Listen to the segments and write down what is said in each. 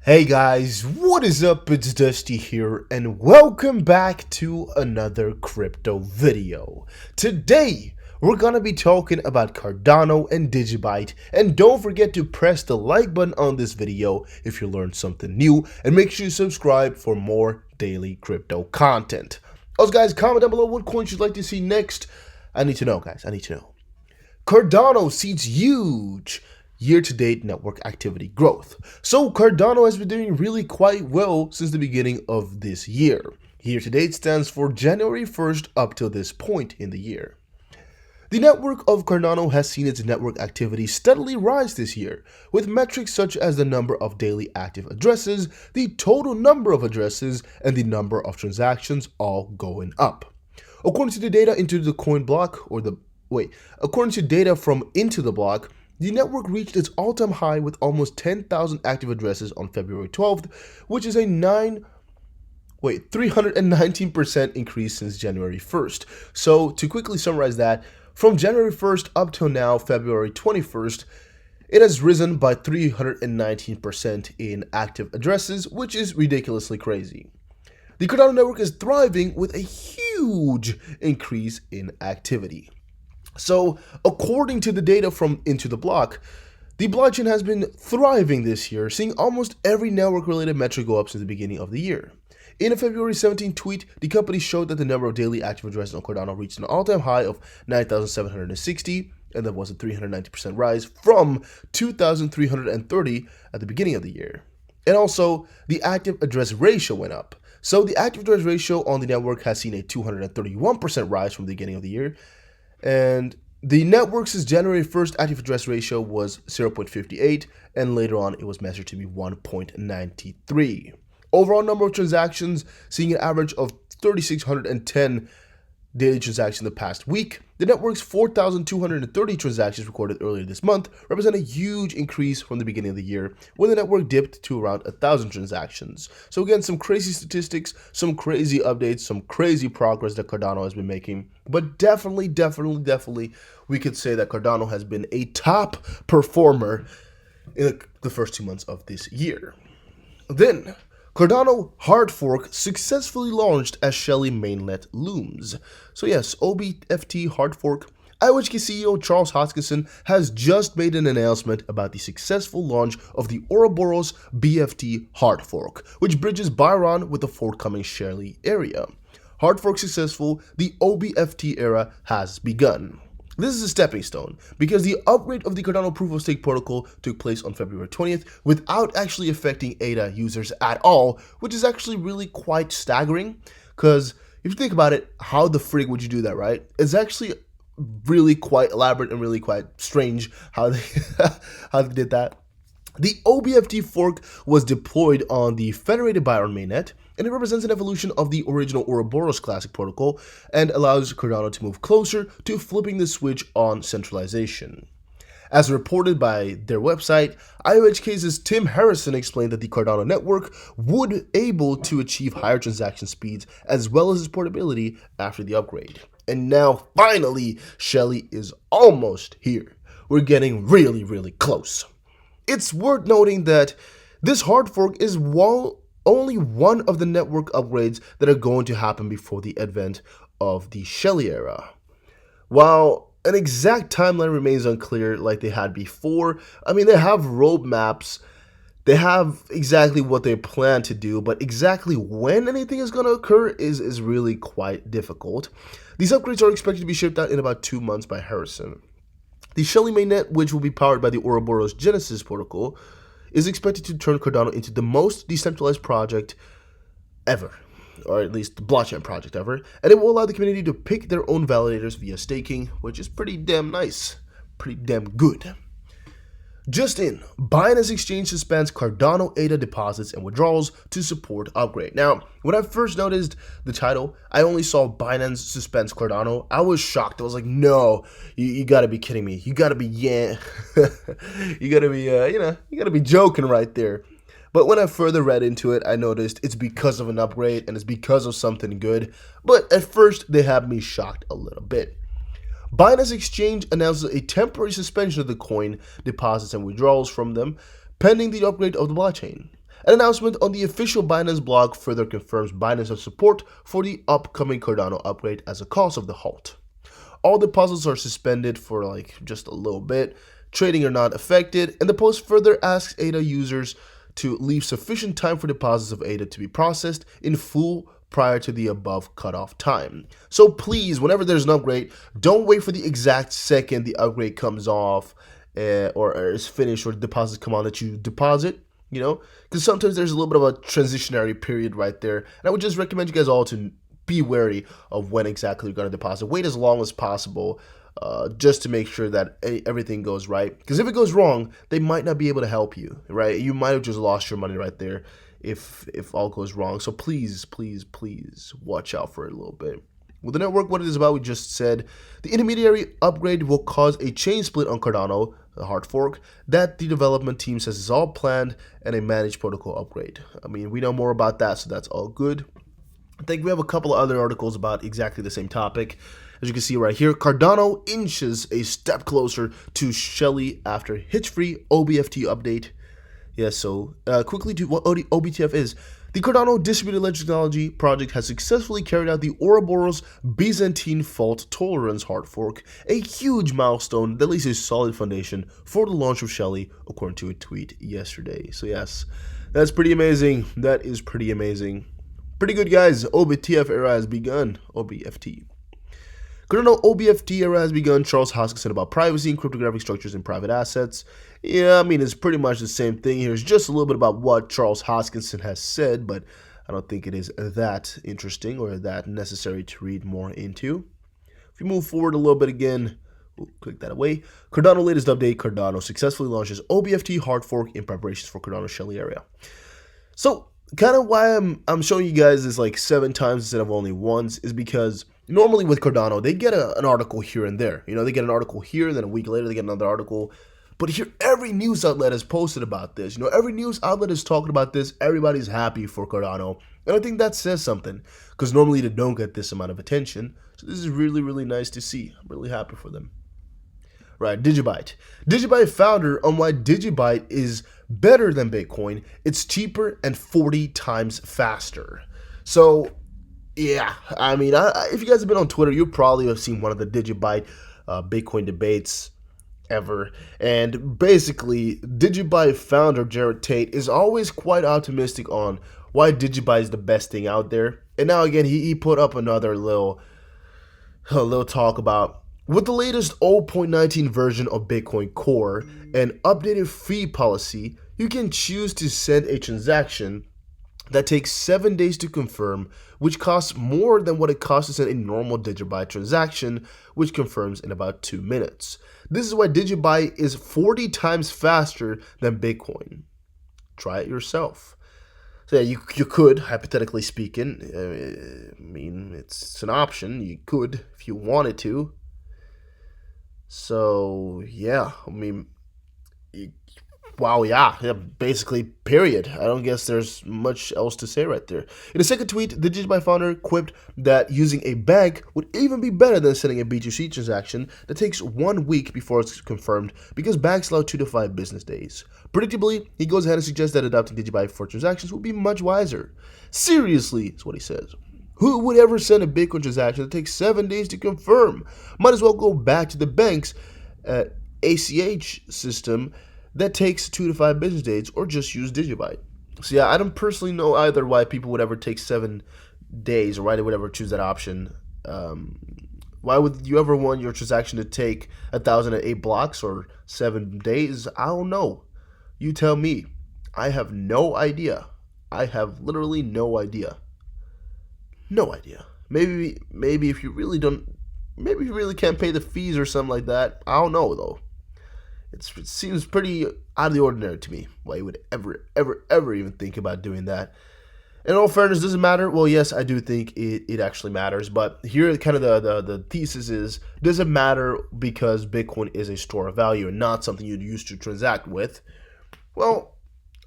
Hey guys, what is up? It's Dusty here, and welcome back to another crypto video. Today, we're gonna be talking about Cardano and Digibyte, and don't forget to press the like button on this video if you learned something new, and make sure you subscribe for more daily crypto content. Also guys, comment down below what coins you'd like to see next. I need to know, guys, I need to know. Cardano sees huge year-to-date network activity growth. So Cardano has been doing really quite well since the beginning of this year. Year-to-date stands for January 1st up till this point in the year. The network of Cardano has seen its network activity steadily rise this year, with metrics such as the number of daily active addresses, the total number of addresses, and the number of transactions all going up. According to the data into the coin block, according to data from Into the Block, the network reached its all-time high with almost 10,000 active addresses on February 12th, which is a 319% increase since January 1st. So to quickly summarize that, from January 1st up till now, February 21st, it has risen by 319% in active addresses, which is ridiculously crazy. The Cardano network is thriving with a huge increase in activity. So, according to the data from Into the Block, the blockchain has been thriving this year, seeing almost every network-related metric go up since the beginning of the year. In a February 17 tweet, the company showed that the number of daily active addresses on Cardano reached an all-time high of 9,760, and that was a 390% rise from 2,330 at the beginning of the year. And also, the active address ratio went up. So, the active address ratio on the network has seen a 231% rise from the beginning of the year. And the network's January 1st active address ratio was 0.58, and later on it was measured to be 1.93. Overall number of transactions, seeing an average of 3,610 daily transactions in the past week. The network's 4,230 transactions recorded earlier this month represent a huge increase from the beginning of the year, when the network dipped to around 1,000 transactions. So again, some crazy statistics, some crazy updates, some crazy progress that Cardano has been making. But definitely, we could say that Cardano has been a top performer in the first 2 months of this year. Then, Cardano hard fork successfully launched as Shelley mainnet looms. So yes, OBFT hard fork. IOHK CEO Charles Hoskinson has just made an announcement about the successful launch of the Ouroboros BFT hard fork, which bridges Byron with the forthcoming Shelley area. Hard fork successful, the OBFT era has begun. This is a stepping stone, because the upgrade of the Cardano Proof-of-Stake protocol took place on February 20th without actually affecting ADA users at all, which is actually really quite staggering, because if you think about it, how the frig would you do that, right? It's actually really quite elaborate and really quite strange how they, how they did that. The OBFT fork was deployed on the Federated Byron mainnet, and it represents an evolution of the original Ouroboros Classic protocol and allows Cardano to move closer to flipping the switch on centralization. As reported by their website, IOHK's Tim Harrison explained that the Cardano network would be able to achieve higher transaction speeds as well as its portability after the upgrade. And now, finally, Shelley is almost here. We're getting really close. It's worth noting that this hard fork is only one of the network upgrades that are going to happen before the advent of the Shelley era. While an exact timeline remains unclear like they had before, I mean, they have roadmaps, they have exactly what they plan to do, but exactly when anything is going to occur is really quite difficult. These upgrades are expected to be shipped out in about 2 months by Harrison. The Shelley mainnet, which will be powered by the Ouroboros Genesis protocol, is expected to turn Cardano into the most decentralized project ever, or at least the blockchain project ever, and it will allow the community to pick their own validators via staking, which is pretty damn nice, pretty damn good. Just in, Binance Exchange suspends Cardano ADA deposits and withdrawals to support upgrade. Now, when I first noticed the title, I only saw Binance suspends Cardano. I was shocked. I was like, no, you gotta be kidding me. You gotta be, you gotta be, you gotta be joking right there. But when I further read into it, I noticed it's because of an upgrade and it's because of something good. But at first, they had me shocked a little bit. Binance Exchange announces a temporary suspension of the coin deposits and withdrawals from them, pending the upgrade of the blockchain. An announcement on the official Binance blog further confirms Binance's support for the upcoming Cardano upgrade as a cause of the halt. All deposits are suspended for just a little bit, trading are not affected, and the post further asks ADA users to leave sufficient time for deposits of ADA to be processed in full prior to the above cutoff time. So please, whenever there's an upgrade, don't wait for the exact second the upgrade comes off or is finished or deposits come on that you deposit, because sometimes there's a little bit of a transitionary period right there. And I would just recommend you guys all to be wary of when exactly you're going to deposit. Wait as long as possible just to make sure that everything goes right. Because if it goes wrong, they might not be able to help you, right? You might have just lost your money right there if all goes wrong. So please, please, please watch out for it a little bit. With the network, what it is about, we just said, the intermediary upgrade will cause a chain split on Cardano, the hard fork, that the development team says is all planned, and a managed protocol upgrade. I mean, we know more about that, so that's all good. I think we have a couple of other articles about exactly the same topic. As you can see right here, Cardano inches a step closer to Shelley after hitch-free OBFT update. Yes, so quickly to what OBTF is. The Cardano Distributed Ledger Technology project has successfully carried out the Ouroboros Byzantine Fault Tolerance hard fork, a huge milestone that lays a solid foundation for the launch of Shelley, according to a tweet yesterday. So yes, that's pretty amazing. That is pretty amazing. Pretty good, guys. OBTF era has begun. OBFT. Cardano OBFT era has begun. Charles Hoskinson about privacy and cryptographic structures in private assets. Yeah, I mean, it's pretty much the same thing. Here's just a little bit about what Charles Hoskinson has said, but I don't think it is that interesting or that necessary to read more into. If you move forward a little bit again, we'll click that away. Cardano latest update. Cardano successfully launches OBFT hard fork in preparations for Cardano Shelley area. So, kind of why I'm showing you guys this 7 times instead of only once is because normally with Cardano, they get an article here and there. They get an article here, and then a week later they get another article. But here, every news outlet has posted about this. Every news outlet is talking about this. Everybody's happy for Cardano. And I think that says something, because normally they don't get this amount of attention. So this is really, really nice to see. I'm really happy for them. Right, Digibyte. Digibyte founder on why Digibyte is better than Bitcoin. It's cheaper and 40 times faster. So, yeah, I mean, if you guys have been on Twitter, you probably have seen one of the Digibyte Bitcoin debates ever. And basically, Digibyte founder Jared Tate is always quite optimistic on why Digibyte is the best thing out there. And now again, he put up another little talk about, with the latest 0.19 version of Bitcoin Core and updated fee policy, you can choose to send a transaction that takes 7 days to confirm, which costs more than what it costs to send a normal Digibyte transaction, which confirms in about 2 minutes. This is why Digibyte is 40 times faster than Bitcoin. Try it yourself. So yeah, you could, hypothetically speaking, I mean, it's an option. You could, if you wanted to. So, yeah, I mean, wow, yeah, basically, period. I don't guess there's much else to say right there. In a second tweet, the Digibyte founder quipped that using a bank would even be better than sending a B2C transaction that takes 1 week before it's confirmed, because banks allow 2 to 5 business days. Predictably, he goes ahead and suggests that adopting Digibyte for transactions would be much wiser. Seriously, is what he says. Who would ever send a Bitcoin transaction that takes 7 days to confirm? Might as well go back to the bank's ACH system that takes 2 to 5 business days, or just use Digibyte. So yeah, I don't personally know either why people would ever take 7 days, or why they would ever choose that option. Why would you ever want your transaction to take 1,008 blocks or 7 days? I don't know. You tell me. I have no idea. I have literally no idea. No idea. Maybe if you really don't, maybe you really can't pay the fees or something like that. I don't know though. It seems pretty out of the ordinary to me why you would ever even think about doing that. In all fairness, does it matter? Well, yes, I do think it actually matters. But here, kind of the thesis is, does it matter because Bitcoin is a store of value and not something you'd use to transact with? Well,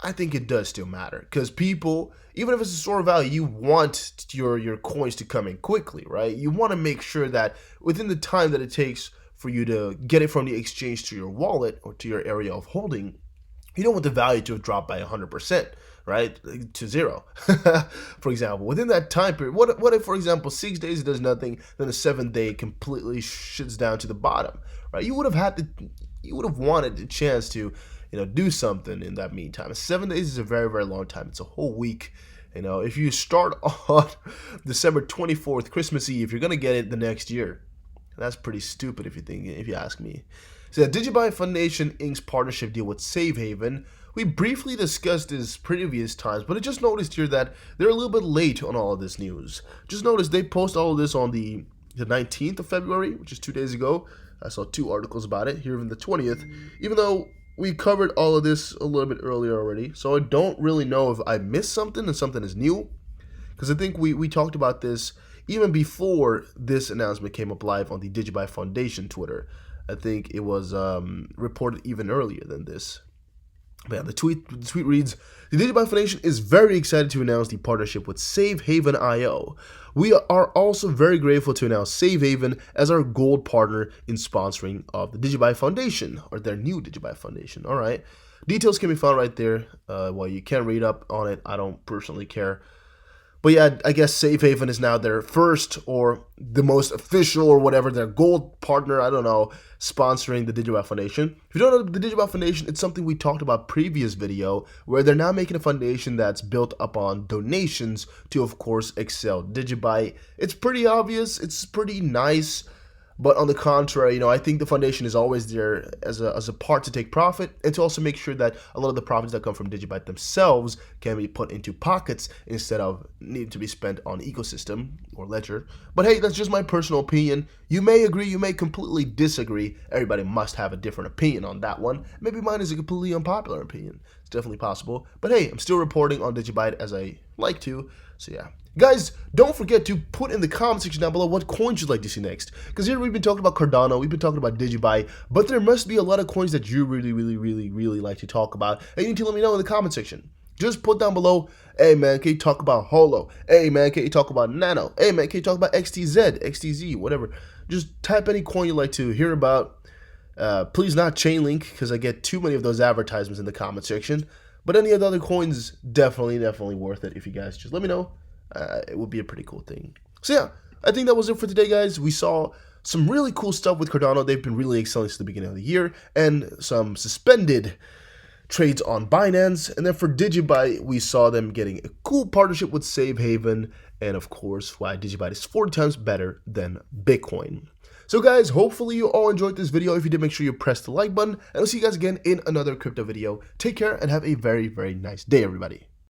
I think it does still matter, because people, even if it's a store of value, you want your coins to come in quickly, right? You want to make sure that within the time that it takes for you to get it from the exchange to your wallet or to your area of holding, you don't want the value to have dropped by 100%, right, to zero. For example, within that time period, what if, for example, 6 days it does nothing, then the 7th day it completely shits down to the bottom, right? You would have wanted a chance to, do something in that meantime. 7 days is a very, very long time. It's a whole week. If you start on December 24th, Christmas Eve, you're gonna get it the next year. That's pretty stupid if you ask me. So the Digibuy Foundation Inc.'s partnership deal with Safe Haven, we briefly discussed this previous times, but I just noticed here that they're a little bit late on all of this news. Just notice they post all of this on the 19th of February, which is 2 days ago. I saw 2 articles about it here on the 20th, even though we covered all of this a little bit earlier already. So I don't really know if I missed something and something is new, because I think we talked about this even before this announcement came up live on the Digibuy Foundation Twitter. I think it was reported even earlier than this. But yeah, the tweet reads, the Digibuy Foundation is very excited to announce the partnership with Safe Haven IO. We are also very grateful to announce Safe Haven as our gold partner in sponsoring of the Digibuy Foundation, or their new Digibuy Foundation. All right. Details can be found right there. Well, you can read up on it. I don't personally care. But yeah, I guess Safe Haven is now their first or the most official or whatever, their gold partner, I don't know, sponsoring the Digibuy Foundation. If you don't know the Digibuy Foundation, it's something we talked about previous video, where they're now making a foundation that's built upon donations to, of course, excel Digibuy. It's pretty obvious, it's pretty nice. But on the contrary, I think the foundation is always there as a part to take profit and to also make sure that a lot of the profits that come from Digibuy themselves can be put into pockets instead of needing to be spent on ecosystem or ledger. But hey, that's just my personal opinion. You may agree, you may completely disagree. Everybody must have a different opinion on that one. Maybe mine is a completely unpopular opinion. It's definitely possible. But hey, I'm still reporting on Digibuy as I like to. So yeah. Guys, don't forget to put in the comment section down below what coins you'd like to see next. Because here we've been talking about Cardano, we've been talking about Digibuy, but there must be a lot of coins that you really like to talk about. And you need to let me know in the comment section. Just put down below, hey man, can you talk about Holo? Hey man, can you talk about Nano? Hey man, can you talk about XTZ, XTZ, whatever. Just type any coin you'd like to hear about. Please not Chainlink, because I get too many of those advertisements in the comment section. But any of the other coins, definitely worth it if you guys just let me know. It would be a pretty cool thing. So yeah, I think that was it for today, guys. We saw some really cool stuff with Cardano. They've been really excelling since the beginning of the year, and some suspended trades on Binance. And then for Digibuy, we saw them getting a cool partnership with Safe Haven, and of course, why Digibuy is 40 times better than Bitcoin. So guys, hopefully you all enjoyed this video. If you did, make sure you press the like button, and I'll see you guys again in another crypto video. Take care and have a very nice day, everybody.